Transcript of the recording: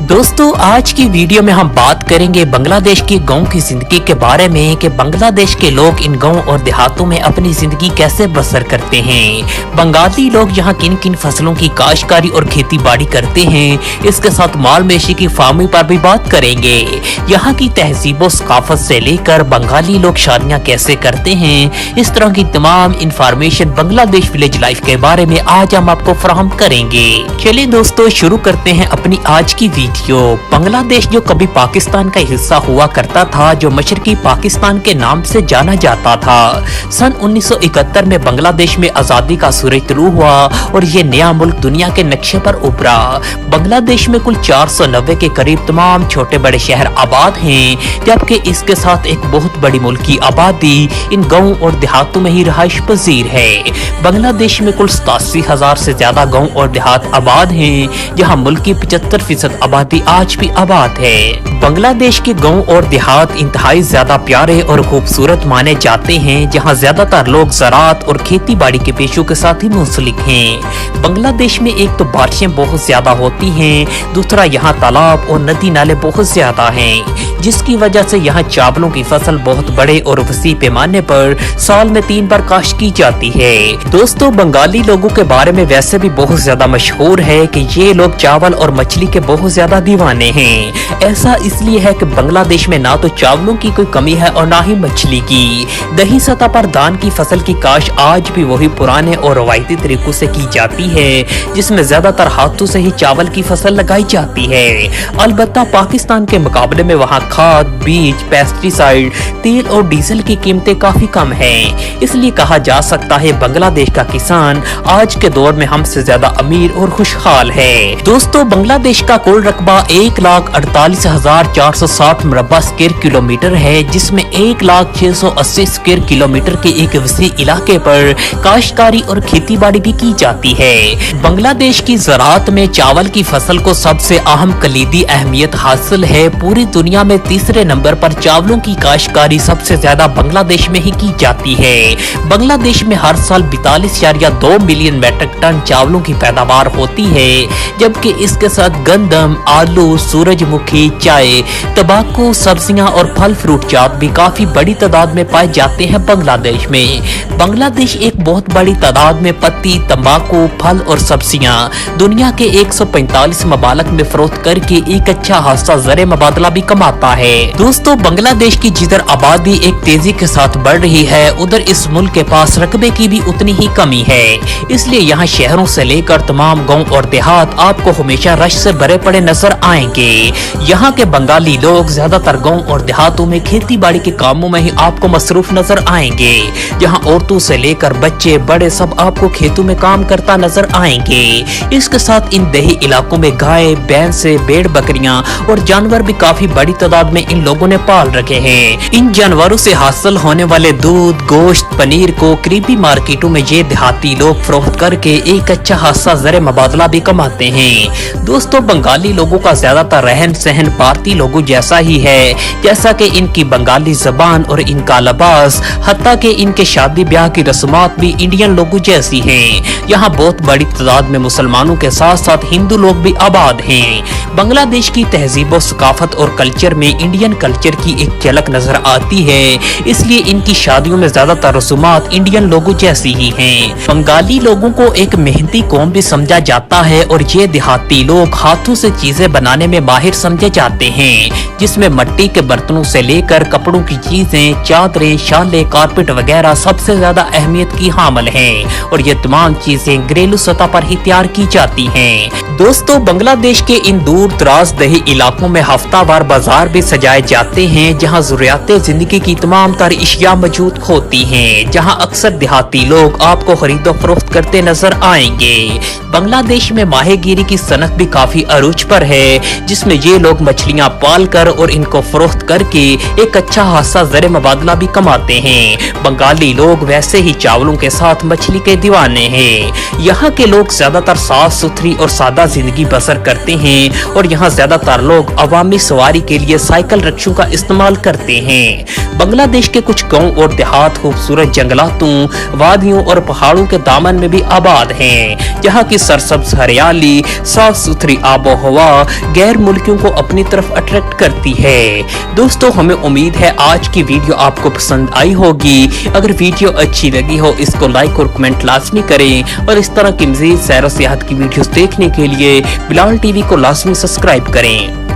दोस्तों आज की वीडियो में हम बात करेंगे बांग्लादेश के गांव की जिंदगी के बारे में कि बांग्लादेश के लोग इन गांव और देहातों में अपनी जिंदगी कैसे बसर करते हैं। बंगाली लोग यहाँ किन किन फसलों की काश्तकारी और खेती बाड़ी करते हैं, इसके साथ माल मवेशी की फार्मिंग पर भी बात करेंगे। यहाँ की तहजीब और सकाफत से लेकर बंगाली लोग शादियाँ कैसे करते हैं, इस तरह की तमाम इंफॉर्मेशन बांग्लादेश विलेज लाइफ के बारे में आज हम आपको फराहम करेंगे। चलिए दोस्तों शुरू करते हैं अपनी आज की वीडियो। बांग्लादेश जो कभी पाकिस्तान का हिस्सा हुआ करता था, जो मशरकी पाकिस्तान के नाम से जाना जाता था, सन 1971 में बांग्लादेश में आजादी का सूरज तुलू हुआ और ये नया मुल्क दुनिया के नक्शे पर उभरा। बांग्लादेश में कुल 490 के करीब तमाम छोटे बड़े शहर आबाद हैं, जबकि इसके साथ एक बहुत बड़ी मुल्की आबादी इन गाँव और देहातों में ही रहायश पजीर है। बांग्लादेश में कुल 87,000 से ज्यादा गाँव और देहात आबाद हैं, जहाँ मुल्क की 75% आबादी आज भी आबाद है। बांग्लादेश के गांव और देहात इंतहाई ज्यादा प्यारे और खूबसूरत माने जाते हैं, जहां ज्यादातर लोग ज़राअत और खेती बाड़ी के पेशों के साथ ही मुंसलिक हैं। बांग्लादेश में एक तो बारिशें बहुत ज्यादा होती हैं, दूसरा यहाँ तालाब और नदी नाले बहुत ज्यादा हैं, जिसकी वजह से यहाँ चावलों की फसल बहुत बड़े और वसी पैमाने पर साल में 3 बार काश्त की जाती है। दोस्तों बंगाली लोगों के बारे में वैसे भी बहुत ज्यादा मशहूर है कि ये लोग चावल और मछली के बहुत ज्यादा दीवाने हैं। ऐसा इसलिए है कि बांग्लादेश में ना तो चावलों की कोई कमी है और ना ही मछली की। दही सतह पर धान की फसल की काश्त आज भी वही पुराने और रवायती तरीकों से की जाती है, जिसमें ज्यादातर हाथों से ही चावल की फसल लगाई जाती है। अलबत्ता पाकिस्तान के मुकाबले में वहाँ खाद, बीज, पेस्टिसाइड, तेल और डीजल की कीमतें काफी कम हैं। इसलिए कहा जा सकता है बांग्लादेश का किसान आज के दौर में हमसे ज्यादा अमीर और खुशहाल है। दोस्तों बांग्लादेश का कुल रकबा 1,48,460 मुरब्बा स्क्वायर किलोमीटर है, जिसमें 1,06,80 स्क्वायर किलोमीटर के एक वसी इलाके पर काश्तकारी और खेती बाड़ी भी की जाती है। बांग्लादेश की ज़राअत में चावल की फसल को सबसे अहम कलीदी अहमियत हासिल है। पूरी दुनिया में तीसरे नंबर पर चावलों की काश्तकारी सबसे ज्यादा बांग्लादेश में ही की जाती है। बांग्लादेश में हर साल 42.2 मिलियन मीट्रिक टन चावलों की पैदावार होती है, जबकि इसके साथ गंदम, आलू, सूरजमुखी, चाय, तंबाकू, सब्जियां और फल फ्रूट जात भी काफी बड़ी तादाद में पाए जाते हैं बांग्लादेश में। बांग्लादेश एक बहुत बड़ी तादाद में पत्ती, तंबाकू, फल और सब्जियां दुनिया के 145 ममालिक में फरोख्त करके एक अच्छा खासा ज़र मुबादला भी कमाता है। दोस्तों बांग्लादेश की जिधर आबादी एक तेजी के साथ बढ़ रही है, उधर इस मुल्क के पास रकबे की भी उतनी ही कमी है। इसलिए यहाँ शहरों से लेकर तमाम गाँव और देहात आपको हमेशा रश से भरे पड़े नजर आएंगे। यहाँ के बंगाली लोग ज्यादातर गाँव और देहातों में खेती बाड़ी के कामों में ही आपको मसरूफ नजर आएंगे, जहाँ औरतों से लेकर बच्चे बड़े सब आपको खेतों में काम करता नजर आएंगे। इसके साथ इन देही इलाकों में गाय, भैंसे, भेड़, बकरियां और जानवर भी काफी बड़ी तादाद में इन लोगों ने पाल रखे हैं। इन जानवरों से हासिल होने वाले दूध, गोश्त, पनीर को करीबी मार्केटों में ये देहाती लोग फरोख्त करके एक अच्छा खासा ज़र मुबादला भी कमाते हैं। दोस्तों बंगाली लोगों का ज्यादातर रहन सहन भारतीय लोगों जैसा ही है, जैसा कि इनकी बंगाली जबान और इनका लिबास, हत्ता कि इनके शादी ब्याह की रस्मात भी इंडियन लोगों जैसी हैं। यहाँ बहुत बड़ी तादाद में मुसलमानों के साथ साथ हिंदू लोग भी आबाद हैं। बांग्लादेश की तहजीब और सकाफत और कल्चर में इंडियन कल्चर की एक झलक नजर आती है, इसलिए इनकी शादियों में ज्यादातर रस्मात इंडियन लोगों जैसी ही हैं। बंगाली लोगों को एक मेहनती कौम भी समझा जाता है और ये देहाती लोग हाथों से चीजें बनाने में माहिर समझे जाते हैं, जिसमें मिट्टी के बर्तनों से लेकर कपड़ों की चीजें, चादरें, शाले, कारपेट वगैरह सबसे ज्यादा अहमियत की हामिल हैं और ये तमाम चीजें घरेलू सतह पर ही तैयार की जाती हैं। दोस्तों बांग्लादेश के इन दूर दराज दही इलाकों में हफ्तावार बाजार भी सजाए जाते हैं, जहां ज़रूरियाते जिंदगी की तमाम तर इशिया मौजूद होती हैं, जहां अक्सर देहाती लोग आपको खरीदो फरोख्त करते नजर आएंगे। बांग्लादेश में माहीगीरी की सनत भी काफी अरूज पर है, जिसमें ये लोग मछलियां पाल कर और इनको फरोख्त करके एक अच्छा खासा ज़र मुबादला भी कमाते हैं। बंगाली लोग वैसे ही चावलों के साथ मछली के दीवाने हैं। यहाँ के लोग ज्यादातर साफ सुथरी और सादा जिंदगी बसर करते हैं और यहाँ ज्यादातर लोग अवामी सवारी के लिए साइकिल रिक्शों का इस्तेमाल करते हैं। बांग्लादेश के कुछ गांव और देहात खूबसूरत जंगलातों, वादियों और पहाड़ों के दामन में भी आबाद हैं। यहाँ की सरसब्ज हरियाली, साफ सुथरी आबो हवा गैर मुल्कियों को अपनी तरफ अट्रैक्ट करती है। दोस्तों, हमें उम्मीद है आज की वीडियो आपको पसंद आई होगी। अगर वीडियो अच्छी लगी हो इसको लाइक और कमेंट लाजमी करें और इस तरह की मज़ीद सैर और सियाहत की वीडियोस देखने के लिए बिलाल टीवी को लाजमी सब्सक्राइब करें।